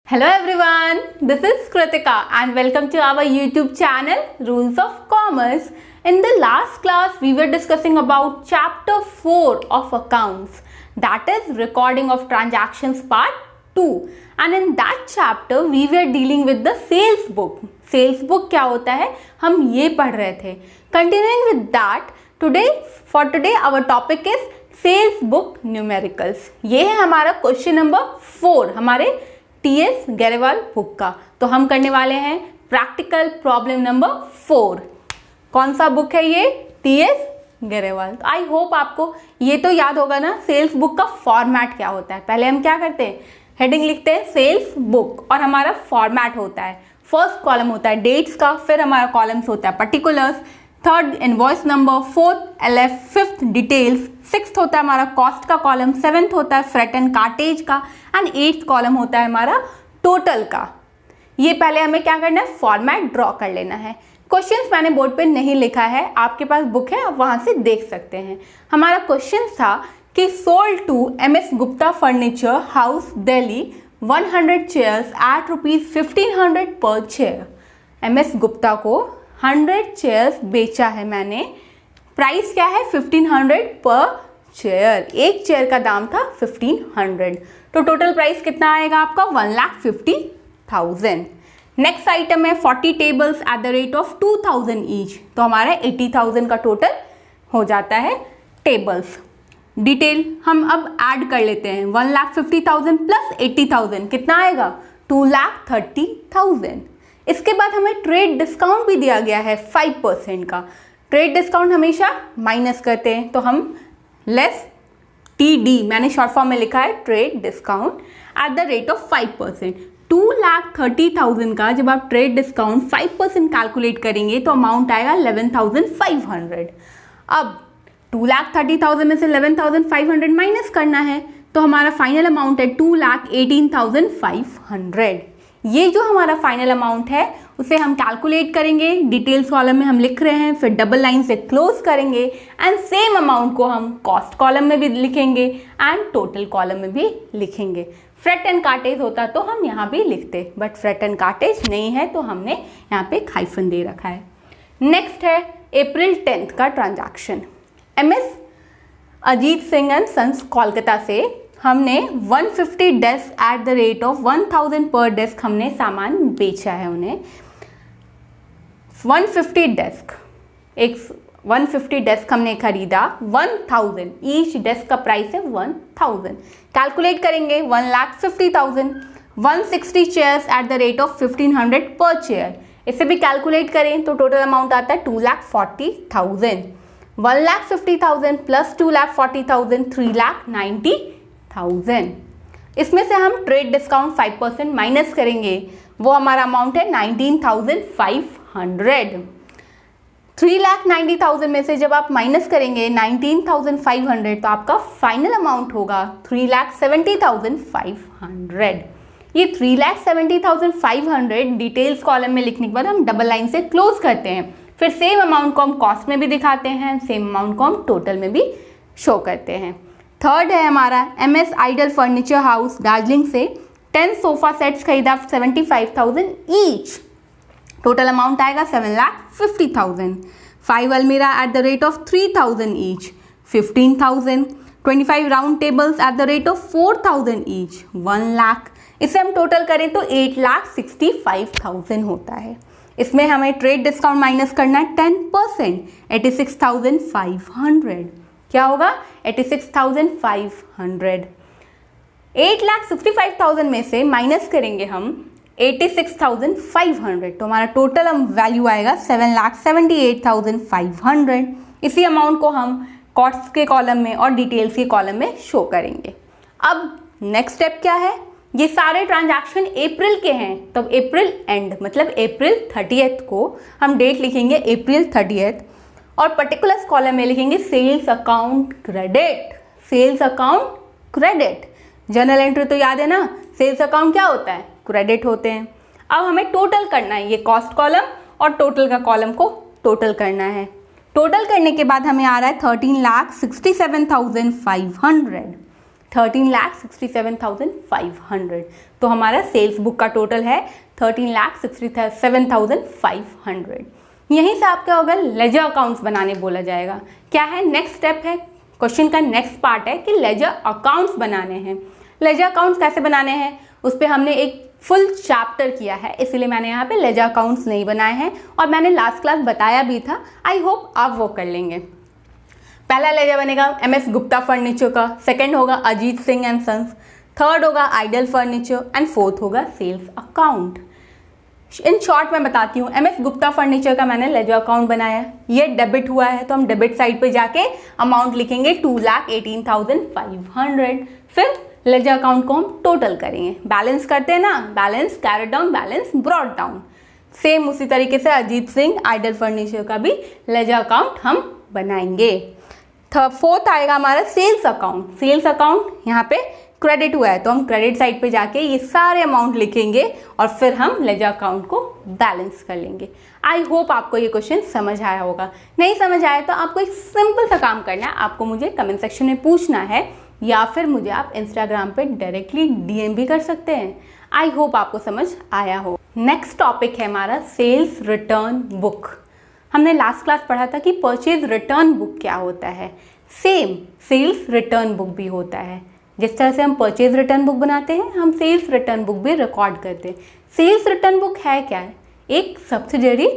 Hello everyone, this is Kritika and welcome to our YouTube channel Rules of Commerce. In the last class, we were discussing about Chapter 4 of Accounts, that is Recording of Transactions Part 2. And in that chapter, we were dealing with the sales book. Sales book क्या होता है, हम ये पढ़ रहे थे. Continuing with that, for today our topic is Sales Book Numericals. ये है हमारा क्वेश्चन नंबर 4 हमारे T.S.ग्रेवाल बुक का. तो हम करने वाले हैं प्रैक्टिकल प्रॉब्लम नंबर 4. कौन सा बुक है ये? T.S.ग्रेवाल. तो आई होप आपको ये तो याद होगा ना सेल्स बुक का फॉर्मेट क्या होता है. पहले हम क्या करते हैं, हेडिंग लिखते हैं सेल्स बुक और हमारा फॉर्मेट होता है. फर्स्ट कॉलम होता है डेट्स का, फिर हमारा कॉलम्स होता है particulars, third invoice number, fourth LF, fifth details, sixth होता है हमारा कॉस्ट का कॉलम, सेवेंथ होता है फ्रेट एंड कार्टेज का एंड एट्थ कॉलम होता है हमारा टोटल का. ये पहले हमें क्या करना है, फॉर्मेट ड्रॉ कर लेना है. क्वेश्चंस मैंने बोर्ड पे नहीं लिखा है, आपके पास बुक है आप वहां से देख सकते हैं. हमारा क्वेश्चन था कि sold to MS Gupta furniture house Delhi 100 chairs at ₹1500 per chair. MS Gupta को 100 चेयर्स बेचा है मैंने. प्राइस क्या है, 1500 पर चेयर. एक चेयर का दाम था 1500. तो टोटल प्राइस कितना आएगा आपका, 1,50,000. नेक्स्ट आइटम है 40 tables eight the rate of 2000 each. तो हमारा 80,000 का टोटल हो जाता है टेबल्स. डिटेल हम अब ऐड कर लेते हैं. 1,50,000 प्लस 80,000 कितना आएगा, 2,30,000. इसके बाद हमें ट्रेड डिस्काउंट भी दिया गया है 5% का. ट्रेड डिस्काउंट हमेशा माइनस करते हैं तो हम लेस TD मैंने शॉर्ट फॉर्म में लिखा है trade discount at the rate of 5%. 2,30,000 का जब आप ट्रेड डिस्काउंट 5% कैलकुलेट करेंगे तो अमाउंट आएगा 11,500. अब 2,30,000 में से 11,500 माइनस करना है तो हमारा फाइनल अमाउंट है 2,18,500. ये जो हमारा फाइनल अमाउंट है उसे हम कैलकुलेट करेंगे. डिटेल्स कॉलम में हम लिख रहे हैं, फिर डबल लाइन से क्लोज करेंगे एंड सेम अमाउंट को हम कॉस्ट कॉलम में भी लिखेंगे एंड टोटल कॉलम में भी लिखेंगे. फ्रेट एंड कार्टेज होता तो हम यहाँ भी लिखते, बट फ्रेट एंड कार्टेज नहीं है तो हमने यहाँ पे हाइफन दे रखा है. नेक्स्ट है अप्रैल 10 का transaction. MS Ajit Singh and sons Kolkata से हमने 150 desk at the rate of 1000 per desk हमने सामान बेचा है उन्हें. 150 डेस्क हमने खरीदा 1000. ईच डेस्क का प्राइस है 1000. कैलकुलेट करेंगे 1,50,000. 160 chairs eight the rate of 1500 per chair. इसे भी कैलकुलेट करें तो टोटल अमाउंट आता है 2,40,000. 1,50,000 प्लस 2,40,000 3,90,000. इसमें से हम ट्रेड डिस्काउंट 5% माइनस करेंगे, वो हमारा अमाउंट है 19,500. 3,90,000 में से जब आप माइनस करेंगे 19,500 तो आपका फाइनल अमाउंट होगा 3,70,500. ये 3,70,500 डिटेल्स कॉलम में लिखने के बाद हम डबल लाइन से क्लोज करते हैं. फिर सेम अमाउंट को हम कॉस्ट में भी दिखाते हैं, सेम अमाउंट को हम टोटल में भी शो करते हैं. थर्ड है हमारा MS ideal furniture house Darjeeling से 10 सोफा सेट्स खरीदा 75,000 ईच. टोटल अमाउंट आएगा 7,50,000. 5 अलमीरा eight the rate of 3,000 each 15,000. 25 round tables eight the rate of 4,000 each 1 lakh. इसे हम टोटल करें तो 8,65,000 होता है. इसमें हमें ट्रेड डिस्काउंट माइनस करना है 10%, 86,500. क्या होगा, 86,500. 8,65,000 में से माइनस करेंगे हम 86,500 तो हमारा टोटल वैल्यू आएगा 7,78,500. इसी अमाउंट को हम कॉस्ट के कॉलम में और डिटेल्स के कॉलम में शो करेंगे. अब नेक्स्ट स्टेप क्या है, ये सारे ट्रांजैक्शन अप्रैल के हैं, तब अप्रैल एंड मतलब अप्रैल 30 को हम डेट लिखेंगे अप्रैल 30 और पर्टिकुलर्स कॉलम में लिखेंगे sales account credit. Sales account credit, journal entry तो याद है ना, सेल्स अकाउंट क्या होता है, क्रेडिट होते हैं. अब हमें टोटल करना है, ये कॉस्ट कॉलम और टोटल का कॉलम को टोटल करना है. टोटल करने के बाद हमें आ रहा है 13,67,500. 13,67,500। तो हमारा सेल्स बुक का टोटल है 13,67,500। यहीं से आपका होगा लेजर अकाउंट्स बनाने बोला जाएगा। क्या है नेक्स्ट स्टेप है, क्वेश्चन का नेक्स्ट पार्ट है कि लेजर अकाउंट्स बनाने हैं। लेजर अकाउंट्स कैसे बनाने हैं उस पर हमने एक फुल चैप्टर किया है, इसलिए मैंने यहाँ पे लेजर अकाउंट्स नहीं बनाए हैं और मैंने लास्ट क्लास बताया भी था। आई होप आप वो कर लेंगे। पहला लेजर बनेगा MS गुप्ता फर्नीचर का, सेकंड होगा Ajit Singh and sons, third होगा आइडल फर्नीचर एंड फोर्थ होगा सेल्स अकाउंट। इन शॉर्ट मैं बताती हूँ। MS गुप्ता फर्नीचर का मैंने लेजर अकाउंट बनाया, ये डेबिट हुआ है तो हम डेबिट साइड पे जाके अमाउंट लिखेंगे 2,18,500। फिर लेजर अकाउंट को हम टोटल करेंगे, बैलेंस करते हैं ना, balance carried down, balance brought down. Same उसी तरीके से अजीत सिंह आइडल फर्नीचर का भी लेजर अकाउंट हम बनाएंगे। फोर्थ आएगा हमारा सेल्स अकाउंट। सेल्स अकाउंट यहाँ पे क्रेडिट हुआ है तो हम क्रेडिट साइड पे जाके ये सारे अमाउंट लिखेंगे और फिर हम लेजर अकाउंट को बैलेंस कर लेंगे। आई होप आपको ये क्वेश्चन समझ आया होगा। नहीं समझ आया तो आपको एक सिंपल सा काम करना है, आपको मुझे कमेंट सेक्शन में पूछना है या फिर मुझे आप इंस्टाग्राम पे डायरेक्टली DM भी कर सकते हैं। आई होप आपको समझ आया हो। नेक्स्ट टॉपिक है हमारा सेल्स रिटर्न बुक। हमने लास्ट क्लास पढ़ा था कि परचेज रिटर्न बुक क्या होता है, सेम सेल्स रिटर्न बुक भी होता है। जिस तरह से हम परचेज रिटर्न बुक बनाते हैं हम सेल्स रिटर्न बुक भी रिकॉर्ड करते हैं। सेल्स रिटर्न बुक है क्या है, एक सब्सिडरी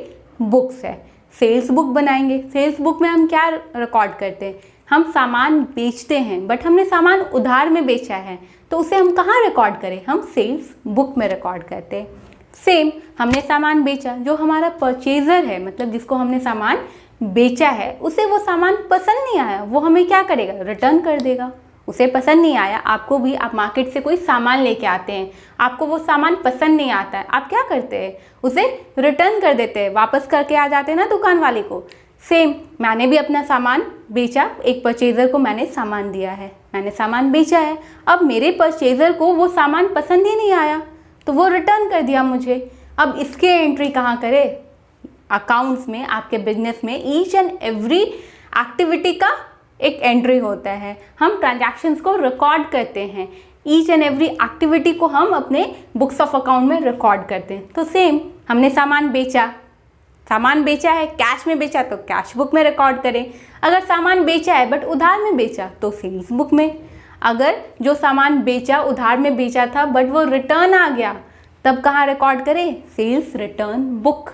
बुक्स है। सेल्स बुक बनाएंगे, सेल्स बुक में हम क्या रिकॉर्ड करते हैं, हम सामान बेचते हैं बट हमने सामान उधार में बेचा है तो उसे हम कहाँ रिकॉर्ड करें, हम सेल्स बुक में रिकॉर्ड करते हैं। सेम हमने सामान बेचा, जो हमारा परचेजर है मतलब जिसको हमने सामान बेचा है उसे वो सामान पसंद नहीं आया, वो हमें क्या करेगा, रिटर्न कर देगा। उसे पसंद नहीं आया, आपको भी, आप मार्केट से कोई सामान लेके आते हैं, आपको वो सामान पसंद नहीं आता है, आप क्या करते हैं, उसे रिटर्न कर देते हैं, वापस करके आ जाते हैं ना दुकान वाले को। सेम मैंने भी अपना सामान बेचा, एक परचेज़र को मैंने सामान दिया है, मैंने सामान बेचा है, अब मेरे परचेज़र को वो सामान पसंद ही नहीं आया तो वो रिटर्न कर दिया मुझे। अब इसके एंट्री कहाँ करें, अकाउंट्स में, आपके बिजनेस में ईच एंड एवरी एक्टिविटी का एक एंट्री होता है। हम ट्रांजैक्शंस को रिकॉर्ड करते हैं, ईच एंड एवरी एक्टिविटी को हम अपने बुक्स ऑफ अकाउंट में रिकॉर्ड करते हैं। तो सेम हमने सामान बेचा है, कैश में बेचा तो कैश बुक में रिकॉर्ड करें, अगर सामान बेचा है बट उधार में बेचा तो सेल्स बुक में, अगर जो सामान बेचा उधार में बेचा था बट वो रिटर्न आ गया तब कहाँ रिकॉर्ड करें, सेल्स रिटर्न बुक।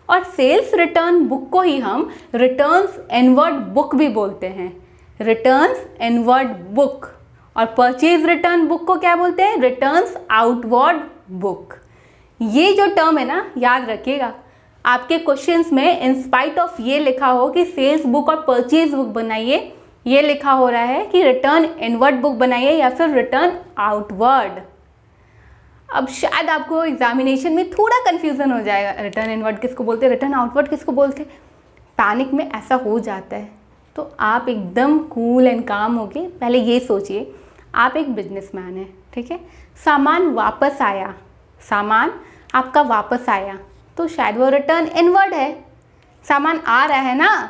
और सेल्स रिटर्न बुक को ही हम रिटर्न्स इनवर्ड बुक भी बोलते हैं, रिटर्न्स इनवर्ड बुक। और परचेज रिटर्न बुक को क्या बोलते हैं, रिटर्न्स आउटवर्ड बुक। ये जो टर्म है ना, याद रखिएगा, आपके क्वेश्चंस में इन स्पाइट ऑफ ये लिखा हो कि सेल्स बुक और परचेज बुक बनाइए, ये लिखा हो रहा है कि रिटर्न इनवर्ड बुक बनाइए या फिर रिटर्न आउटवर्ड। अब शायद आपको एग्जामिनेशन में थोड़ा कंफ्यूजन हो जाएगा, रिटर्न इनवर्ड किसको बोलते हैं, रिटर्न आउटवर्ड किसको बोलते हैं। पैनिक में ऐसा हो जाता है, तो आप एकदम कूल एंड काम होके पहले ये सोचिए, आप एक बिजनेसमैन है, ठीक है, सामान वापस आया, सामान आपका वापस आया तो शायद वो रिटर्न इनवर्ड है, सामान आ रहा है ना।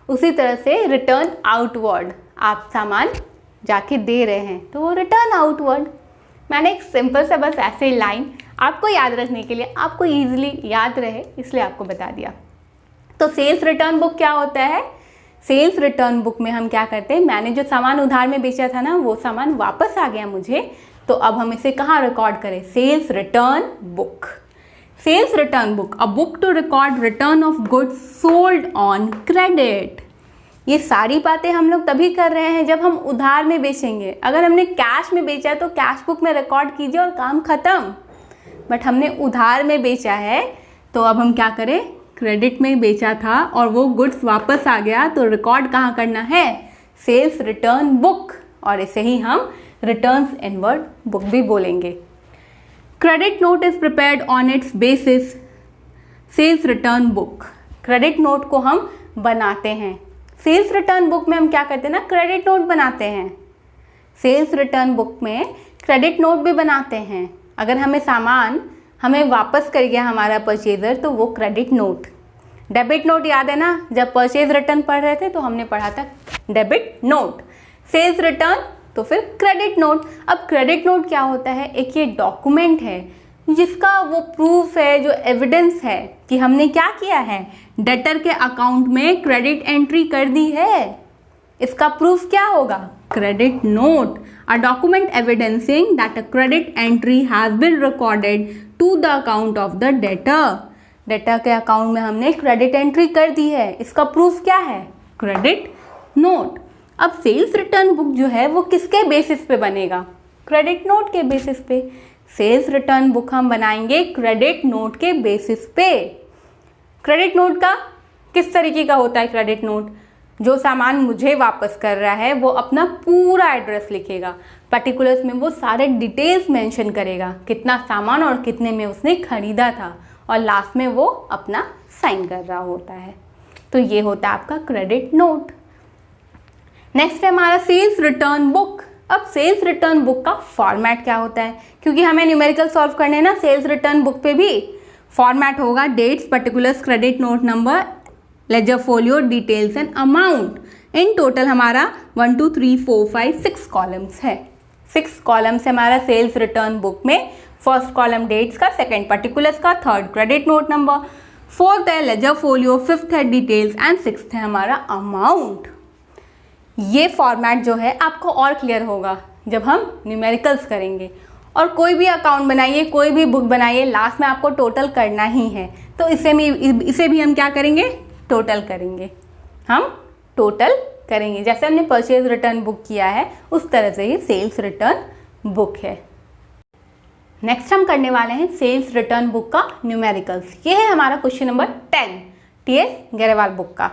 उसी तरह से रिटर्न आउटवर्ड, आप सामान जाके दे रहे हैं तो वो रिटर्न आउटवर्ड। मैंने एक सिंपल सा बस ऐसे लाइन आपको याद रखने के लिए, आपको ईजिली याद रहे इसलिए आपको बता दिया। तो सेल्स रिटर्न बुक क्या होता है, सेल्स रिटर्न बुक में हम क्या करते हैं, मैंने जो सामान उधार में बेचा था ना वो सामान वापस आ गया मुझे, तो अब हम इसे कहाँ रिकॉर्ड करें, sales return book. Sales return book, a book to record return of goods sold on credit. ये सारी बातें हम लोग तभी कर रहे हैं जब हम उधार में बेचेंगे। अगर हमने कैश में बेचा तो कैश बुक में रिकॉर्ड कीजिए और काम खत्म, बट हमने उधार में बेचा है तो अब हम क्या करें, क्रेडिट में बेचा था और वो गुड्स वापस आ गया तो रिकॉर्ड कहाँ करना है, सेल्स रिटर्न बुक, और इसे ही हम रिटर्न्स इनवर्ड बुक भी बोलेंगे। Credit note is prepared on its basis sales return book. Credit note को हम बनाते हैं, सेल्स रिटर्न बुक में हम क्या करते हैं ना, क्रेडिट नोट बनाते हैं। सेल्स रिटर्न बुक में क्रेडिट नोट भी बनाते हैं। अगर हमें सामान हमें वापस कर गया हमारा परचेजर तो वो क्रेडिट नोट। डेबिट नोट याद है ना, जब परचेज रिटर्न पढ़ रहे थे तो हमने पढ़ा था डेबिट नोट। सेल्स रिटर्न तो फिर क्रेडिट नोट। अब क्रेडिट नोट क्या होता है, एक ये डॉक्यूमेंट है जिसका वो प्रूफ है, जो एविडेंस है कि हमने क्या किया है, डेटर के अकाउंट में क्रेडिट एंट्री कर दी है। इसका प्रूफ क्या होगा, credit note, a document evidencing that a credit entry has been recorded to the account of the debtor. Debtor के अकाउंट में हमने क्रेडिट एंट्री कर दी है, इसका प्रूफ क्या है, क्रेडिट नोट। अब सेल्स रिटर्न बुक जो है वो किसके बेसिस पे बनेगा, क्रेडिट नोट के बेसिस पे। सेल्स रिटर्न बुक हम बनाएंगे क्रेडिट नोट के बेसिस पे। क्रेडिट नोट का किस तरीके का होता है, क्रेडिट नोट जो सामान मुझे वापस कर रहा है वो अपना पूरा एड्रेस लिखेगा, पर्टिकुलर्स में वो सारे डिटेल्स मेंशन करेगा, कितना सामान और कितने में उसने खरीदा था, और लास्ट में वो अपना साइन कर रहा होता है। तो ये होता है आपका क्रेडिट नोट। नेक्स्ट है हमारा सेल्स रिटर्न बुक। अब सेल्स रिटर्न बुक का फॉर्मेट क्या होता है, क्योंकि हमें न्यूमेरिकल सॉल्व करने हैं ना, सेल्स रिटर्न बुक पे भी फॉर्मेट होगा dates, particulars, credit note number, ledger folio, details and amount. In total हमारा 1 2 3 4 5 6 कॉलम्स है। 6 कॉलम्स है हमारा सेल्स रिटर्न बुक में। फर्स्ट कॉलम डेट्स का, सेकंड पर्टिकुलर्स का, third credit note number, fourth है लेजर फोलियो, फिफ्थ है डिटेल्स एंड सिक्स्थ है हमारा अमाउंट। ये फॉर्मेट जो है आपको और क्लियर होगा जब हम न्यूमेरिकल्स करेंगे। और कोई भी अकाउंट बनाइए, कोई भी बुक बनाइए, लास्ट में आपको टोटल करना ही है। तो इसे भी हम क्या करेंगे, टोटल करेंगे। हम टोटल करेंगे, जैसे हमने परचेज रिटर्न बुक किया है उस तरह से ही सेल्स रिटर्न बुक है। नेक्स्ट हम करने वाले हैं सेल्स रिटर्न बुक का न्यूमेरिकल्स। ये है हमारा क्वेश्चन नंबर 10 ts.ग्रेवाल बुक का।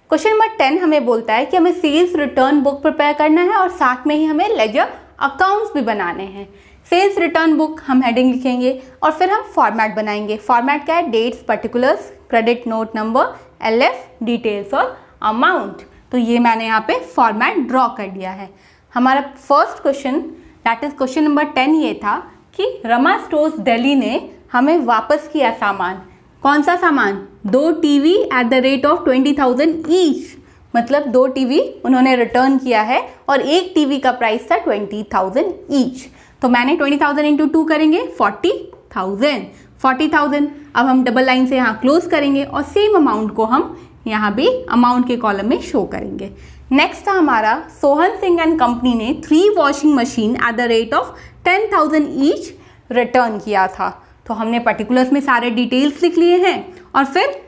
क्वेश्चन नंबर 10 हमें बोलता है कि हमें सेल्स रिटर्न बुक प्रिपेयर करना है और साथ में ही हमें लेजर अकाउंट्स भी बनाने हैं। सेल्स रिटर्न बुक हम हेडिंग लिखेंगे और फिर हम फॉर्मेट बनाएंगे। फॉर्मेट क्या है, dates, particulars, credit note number, LF, details और अमाउंट। तो ये मैंने यहाँ पे फॉर्मेट ड्रॉ कर दिया है। हमारा first question that is question number 10 ये था कि रमा स्टोर्स दिल्ली ने हमें वापस किया सामान। कौन सा सामान, 2 TV at the rate of 20,000 each. मतलब 2 टीवी उन्होंने रिटर्न किया है और एक टीवी का प्राइस था 20,000 ईच। तो मैंने 20,000 इंटू 2 करेंगे 40,000। अब हम डबल लाइन से यहाँ क्लोज करेंगे और सेम अमाउंट को हम यहाँ भी अमाउंट के कॉलम में शो करेंगे। नेक्स्ट था हमारा सोहन सिंह एंड कंपनी ने 3 washing machine eight the rate of 10,000 each return किया था। तो हमने पर्टिकुलर्स में सारे डिटेल्स लिख लिए हैं और फिर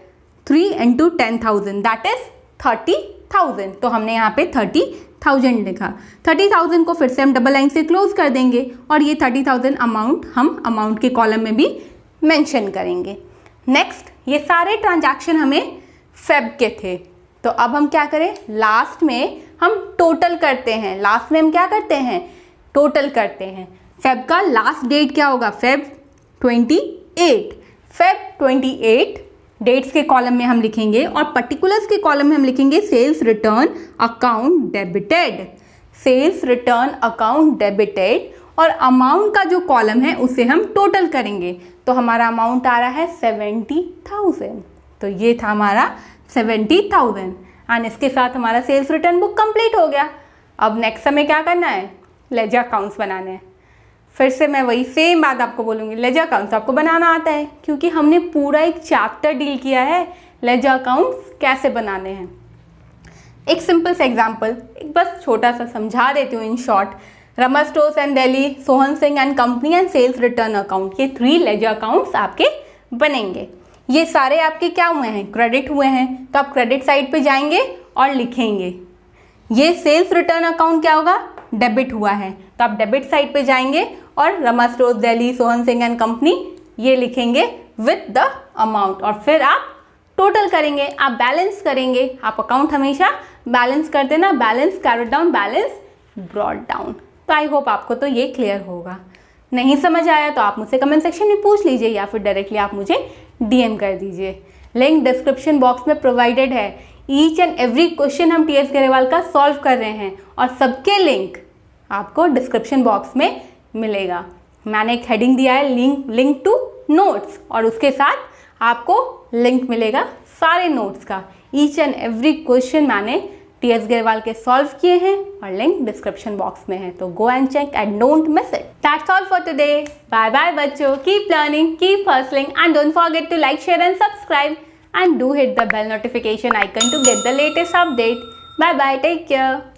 3 इंटू 10,000 दैट इज 30,000। तो हमने यहाँ पे 30,000 लिखा। 30,000 को फिर से हम डबल लाइन से क्लोज कर देंगे और ये 30,000 अमाउंट हम अमाउंट के कॉलम में भी मेंशन करेंगे। नेक्स्ट, ये सारे ट्रांजैक्शन हमें फेब के थे। तो अब हम क्या करें, लास्ट में हम टोटल करते हैं। लास्ट में हम क्या करते हैं, टोटल करते हैं। फेब का लास्ट डेट क्या होगा, फेब 28। फेब 28 डेट्स के कॉलम में हम लिखेंगे और पर्टिकुलर्स के कॉलम में हम लिखेंगे sales return account debited. Sales return account debited और अमाउंट का जो कॉलम है उसे हम टोटल करेंगे। तो हमारा अमाउंट आ रहा है 70,000। तो ये था हमारा 70,000 एंड इसके साथ हमारा सेल्स रिटर्न बुक कंप्लीट हो गया। अब नेक्स्ट हमें क्या करना है, लेजर अकाउंट्स बनाने हैं। फिर से मैं वही सेम बात आपको बोलूँगी, लेजर अकाउंट्स आपको बनाना आता है क्योंकि हमने पूरा एक चैप्टर डील किया है लेजर अकाउंट्स कैसे बनाने हैं। एक सिंपल सा एग्जांपल बस छोटा सा समझा देती हूँ in short. Rama stores and Delhi, Sohan Singh and company and sales return account, ये 3 लेजर अकाउंट्स आपके बनेंगे। ये सारे आपके क्या हुए हैं, क्रेडिट हुए हैं। तो आप क्रेडिट साइड पे जाएंगे और लिखेंगे। ये सेल्स रिटर्न अकाउंट क्या होगा, डेबिट हुआ है। तो आप डेबिट साइड पे जाएंगे और Rama stores Delhi, Sohan Singh and company ये लिखेंगे विद द अमाउंट और फिर आप टोटल करेंगे, आप बैलेंस करेंगे। आप अकाउंट हमेशा बैलेंस कर देना, balance carried down, balance brought down. तो आई होप आपको तो ये क्लियर होगा। नहीं समझ आया तो आप मुझसे कमेंट सेक्शन में पूछ लीजिए या फिर डायरेक्टली आप मुझे DM कर दीजिए। लिंक डिस्क्रिप्शन बॉक्स में प्रोवाइडेड है। ईच एंड एवरी क्वेश्चन हम TS ग्रेवाल का सॉल्व कर रहे हैं और सबके लिंक आपको डिस्क्रिप्शन बॉक्स में मिलेगा। मैंने एक हेडिंग दिया है लिंक टू नोट्स और उसके साथ आपको लिंक मिलेगा सारे नोट्स का। ईच एंड एवरी क्वेश्चन मैंने टी.एस. ग्रेवाल के सॉल्व किए हैं और लिंक डिस्क्रिप्शन बॉक्स में है, तो go and check and don't miss it. That's all for today. Bye bye बच्चों, keep learning, keep hustling and don't forget to like, share and subscribe and do hit the bell notification icon to get the latest update. Bye bye, take care.